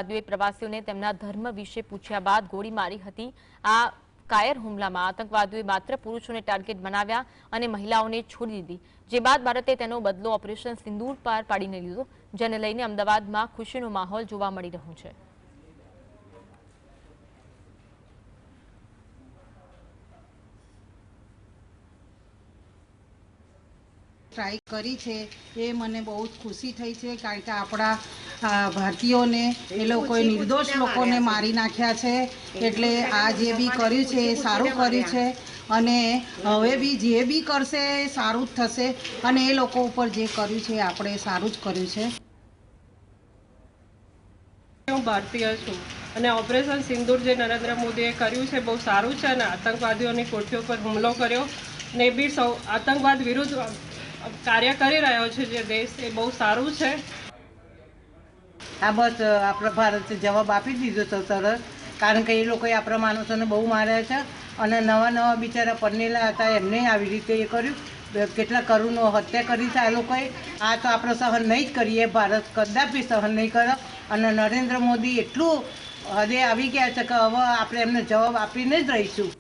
આતંકવાદીઓએ પ્રવાસીઓને તેમના ધર્મ વિશે પૂછ્યા બાદ ગોળી મારી હતી। આ કાયર હુમલામાં આતંકવાદીઓએ માત્ર પુરુષોને ટાર્ગેટ બનાવ્યા અને મહિલાઓને છોડી દીધી, જે બાદ ભારતે તેનો બદલો ઓપરેશન સિંદૂર પાર પાડીને લીધો, જેને લઈને અમદાવાદમાં ખુશીનો માહોલ જોવા મળી રહ્યો છે। સ્ટ્રાઇક કરી છે એ મને બહુ જ ખુશી થઈ છે, કારણ કે આપણા ભારતીયોને એ લોકોએ નિર્દોષ લોકોને મારી નાખ્યા છે। એટલે આ જે બી કર્યું છે એ સારું કર્યું છે અને હવે બી જે બી કરશે એ સારું જ થશે અને એ લોકો ઉપર જે કર્યું છે આપણે સારું જ કર્યું છે। હું ભારતીય છું અને ઓપરેશન સિંદૂર જે નરેન્દ્ર મોદીએ કર્યું છે બહુ સારું છે અને આતંકવાદીઓની કોઠીઓ પર હુમલો કર્યો ને એ બી સૌ આતંકવાદ વિરુદ્ધ કાર્ય કરી રહ્યો છે જે દેશ, એ બહુ સારું છે। આ બસ આપણા ભારતે જવાબ આપી દીધો તો તરત, કારણ કે એ લોકોએ આપણા માણસોને બહુ માર્યા છે અને નવા બિચારા પરણેલા હતા એમને આવી રીતે એ કર્યું, કેટલા કરુણો હત્યા કરી છે આ લોકોએ। આ તો આપણે સહન નહીં જ કરીએ, ભારત કદાપી સહન નહીં કરે અને નરેન્દ્ર મોદી એટલું હદે આવી ગયા છે કે હવે આપણે એમને જવાબ આપીને જ રહીશું।